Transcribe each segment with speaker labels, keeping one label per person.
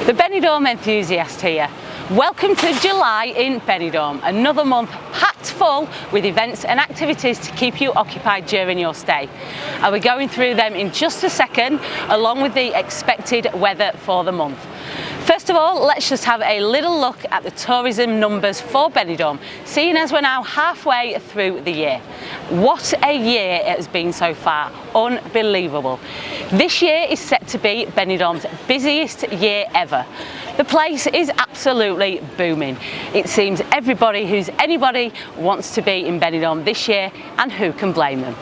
Speaker 1: The Benidorm Enthusiast here. Welcome to July in Benidorm, another month packed full with events and activities to keep you occupied during your stay. I'll be going through them in just a second, along with the expected weather for the month. First of all, let's just have a little look at the tourism numbers for Benidorm, seeing as we're now halfway through the year. What a year it has been so far, unbelievable. This year is set to be Benidorm's busiest year ever. The place is absolutely booming. It seems everybody who's anybody wants to be in Benidorm this year, and who can blame them?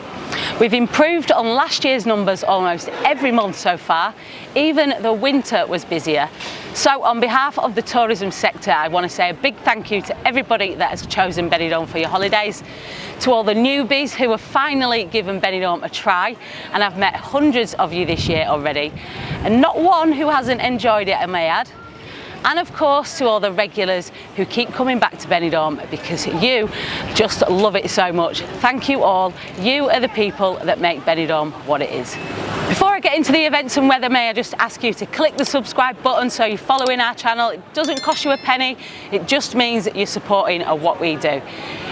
Speaker 1: We've improved on last year's numbers almost every month so far. Even the winter was busier. So on behalf of the tourism sector, I want to say a big thank you to everybody that has chosen Benidorm for your holidays, to all the newbies who have finally given Benidorm a try, and I've met hundreds of you this year already, and not one who hasn't enjoyed it, I may add. And of course to all the regulars who keep coming back to Benidorm because you just love it so much. Thank you all. You are the people that make Benidorm what it is. Before I get into the events and weather, may I just ask you to click the subscribe button so you're following our channel. It doesn't cost you a penny, it just means that you're supporting what we do.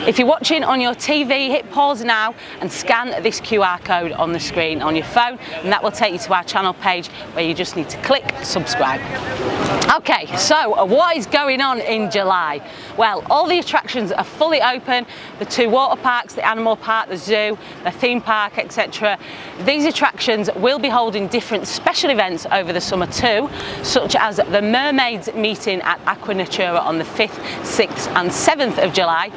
Speaker 1: If you're watching on your TV, hit pause now and scan this QR code on the screen on your phone, and that will take you to our channel page where you just need to click subscribe. Okay, so what is going on in July? Well, all the attractions are fully open. The two water parks, the animal park, the zoo, the theme park, etc. These attractions will be holding different special events over the summer too, such as the Mermaids meeting at Aqua Natura on the 5th, 6th and 7th of July.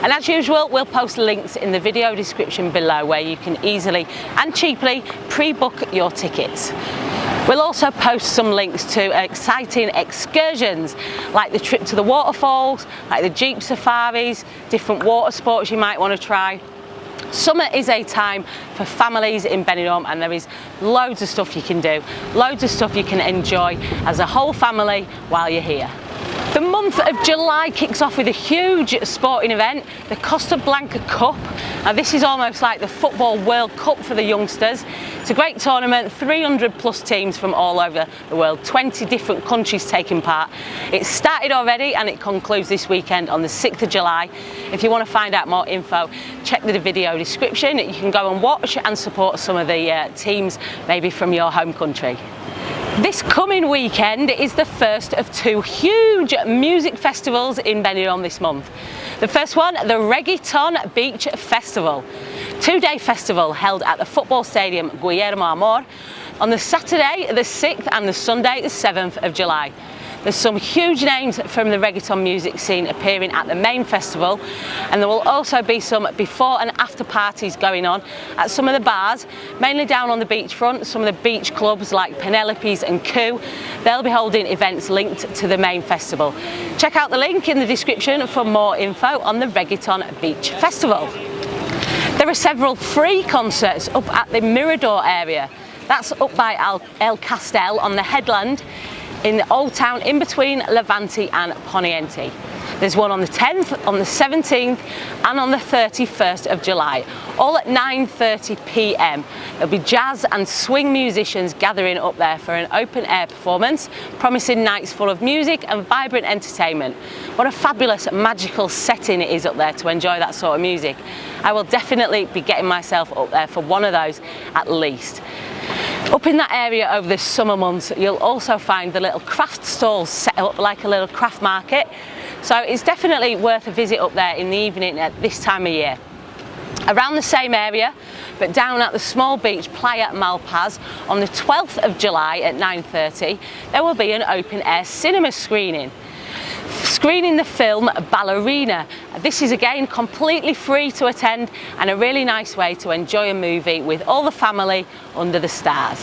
Speaker 1: And as usual, we'll post links in the video description below where you can easily and cheaply pre-book your tickets. We'll also post some links to exciting excursions, like the trip to the waterfalls, like the jeep safaris, different water sports you might want to try. Summer is a time for families in Benidorm, and there is loads of stuff you can do, loads of stuff you can enjoy as a whole family while you're here. The month of July kicks off with a huge sporting event, the Costa Blanca Cup. Now this is almost like the Football World Cup for the youngsters. It's a great tournament, 300 plus teams from all over the world, 20 different countries taking part. It's started already and it concludes this weekend on the 6th of July. If you want to find out more info, check the video description. You can go and watch and support some of the teams maybe from your home country. This coming weekend is the first of two huge music festivals in Benidorm this month. The first one, the Reggaeton Beach Festival. Two-day festival held at the football stadium Guillermo Amor on the Saturday the 6th and the Sunday the 7th of July. There's some huge names from the reggaeton music scene appearing at the main festival, and there will also be some before and after parties going on at some of the bars, mainly down on the beachfront. Some of the beach clubs like Penelope's and Coup, they'll be holding events linked to the main festival. Check out the link in the description for more info on the Reggaeton Beach Festival. There are several free concerts up at the Mirador area. That's up by El Castel on the headland in the Old Town, in between Levante and Poniente. There's one on the 10th, on the 17th and on the 31st of July, all at 9:30 p.m. There'll be jazz and swing musicians gathering up there for an open air performance, promising nights full of music and vibrant entertainment. What a fabulous, magical setting it is up there to enjoy that sort of music. I will definitely be getting myself up there for one of those at least. Up in that area over the summer months, you'll also find the little craft stalls set up like a little craft market. So it's definitely worth a visit up there in the evening at this time of year. Around the same area, but down at the small beach Playa Malpaz on the 12th of July at 9:30, there will be an open air cinema screening the film Ballerina. This is again completely free to attend and a really nice way to enjoy a movie with all the family under the stars.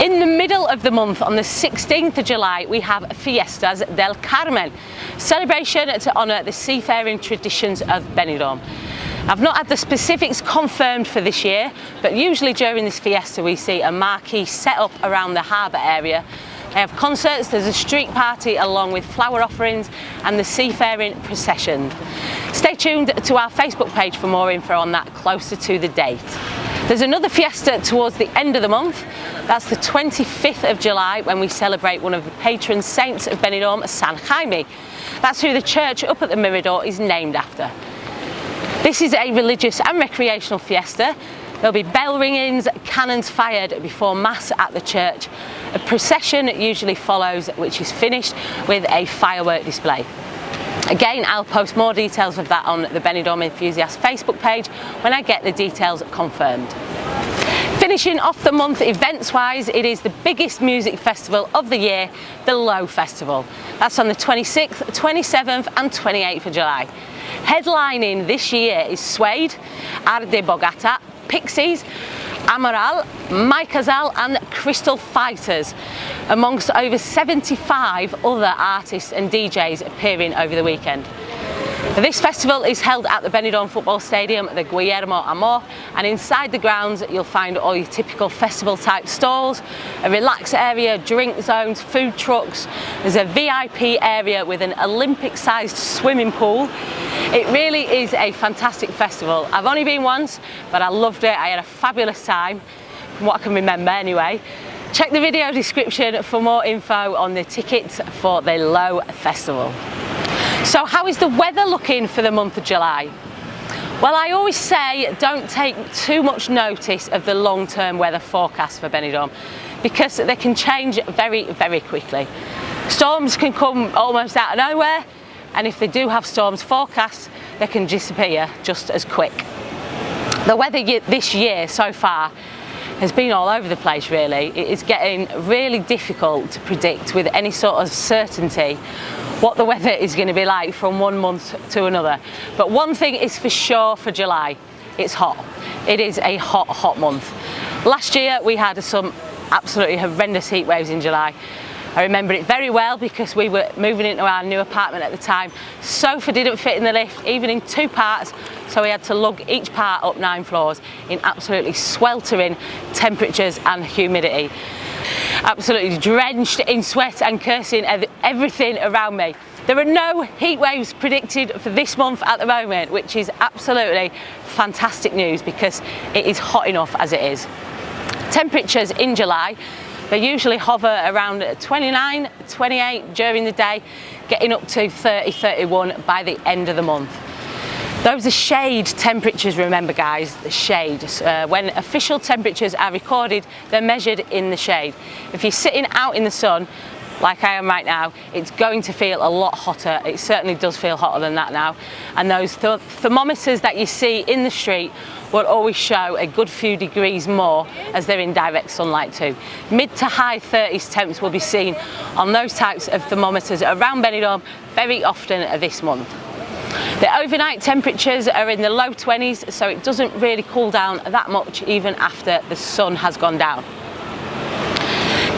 Speaker 1: In the middle of the month, on the 16th of July, we have Fiestas del Carmen, celebration to honour the seafaring traditions of Benidorm. I've not had the specifics confirmed for this year, but usually during this fiesta we see a marquee set up around the harbour area. They have concerts, there's a street party along with flower offerings and the seafaring procession. Stay tuned to our Facebook page for more info on that closer to the date. There's another fiesta towards the end of the month. That's the 25th of July, when we celebrate one of the patron saints of Benidorm, San Jaime. That's who the church up at the Mirador is named after. This is a religious and recreational fiesta. There'll be bell ringings, cannons fired before Mass at the church. A procession usually follows, which is finished with a firework display. Again, I'll post more details of that on the Benidorm Enthusiast Facebook page when I get the details confirmed. Finishing off the month events-wise, it is the biggest music festival of the year, the Low Festival. That's on the 26th, 27th and 28th of July. Headlining this year is Suede, Arde Bogata, Pixies, Amaral, Maikazal and Crystal Fighters, amongst over 75 other artists and DJs appearing over the weekend. This festival is held at the Benidorm football stadium, the Guillermo Amor, and inside the grounds you'll find all your typical festival type stalls, a relax area, drink zones, food trucks. There's a VIP area with an Olympic sized swimming pool. It really is a fantastic festival. I've only been once, but I loved it. I had a fabulous time, from what I can remember anyway. Check the video description for more info on the tickets for the Low Festival. So how is the weather looking for the month of July? Well, I always say don't take too much notice of the long-term weather forecast for Benidorm, because they can change very, very quickly. Storms can come almost out of nowhere, and if they do have storms forecast, they can disappear just as quick. The weather this year so far has been all over the place really. It is getting really difficult to predict with any sort of certainty what the weather is going to be like from one month to another. But one thing is for sure for July, it's hot. It is a hot, hot month. Last year we had some absolutely horrendous heat waves in July. I remember it very well because we were moving into our new apartment at the time. Sofa didn't fit in the lift, even in 2 parts, so we had to lug each part up 9 floors in absolutely sweltering temperatures and humidity. Absolutely drenched in sweat and cursing everything around me. There are no heat waves predicted for this month at the moment, which is absolutely fantastic news because it is hot enough as it is. Temperatures in July, they usually hover around 29, 28 during the day, getting up to 30, 31 by the end of the month. Those are shade temperatures, remember guys, the shade. When official temperatures are recorded, they're measured in the shade. If you're sitting out in the sun, like I am right now, it's going to feel a lot hotter. It certainly does feel hotter than that now. And those thermometers that you see in the street will always show a good few degrees more as they're in direct sunlight too. Mid to high 30s temps will be seen on those types of thermometers around Benidorm very often this month. The overnight temperatures are in the low 20s, so it doesn't really cool down that much even after the sun has gone down.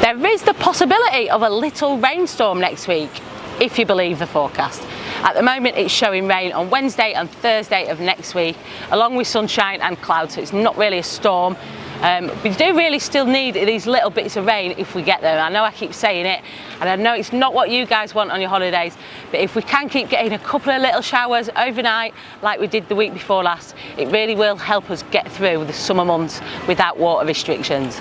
Speaker 1: There is the possibility of a little rainstorm next week, if you believe the forecast. At the moment it's showing rain on Wednesday and Thursday of next week, along with sunshine and clouds, so it's not really a storm. We do really still need these little bits of rain if we get them. I know I keep saying it, and I know it's not what you guys want on your holidays, but if we can keep getting a couple of little showers overnight like we did the week before last, it really will help us get through the summer months without water restrictions.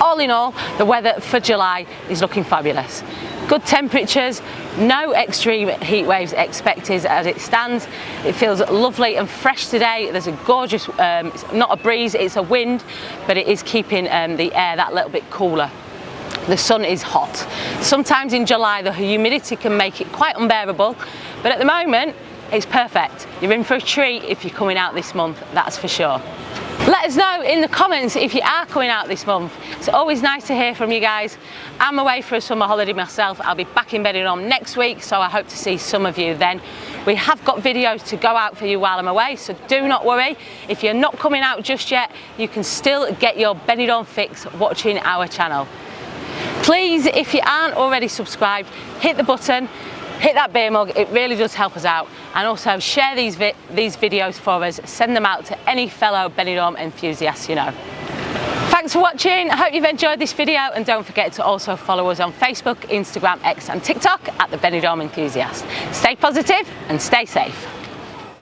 Speaker 1: All in all, the weather for July is looking fabulous. Good temperatures, no extreme heat waves expected as it stands. It feels lovely and fresh today. There's a gorgeous, it's not a breeze, it's a wind, but it is keeping the air that little bit cooler. The sun is hot. Sometimes in July the humidity can make it quite unbearable, but at the moment it's perfect. You're in for a treat if you're coming out this month, that's for sure. Let us know in the comments if you are coming out this month. It's always nice to hear from you guys. I'm away for a summer holiday myself. I'll be back in Benidorm next week, so I hope to see some of you then. We have got videos to go out for you while I'm away, so do not worry. If you're not coming out just yet, you can still get your Benidorm fix watching our channel. Please, if you aren't already subscribed, hit the button, hit that beer mug, it really does help us out. And also share these videos for us, send them out to any fellow Benidorm enthusiasts you know. Thanks for watching, I hope you've enjoyed this video, and don't forget to also follow us on Facebook, Instagram, X and TikTok at the Benidorm Enthusiast. Stay positive and stay safe.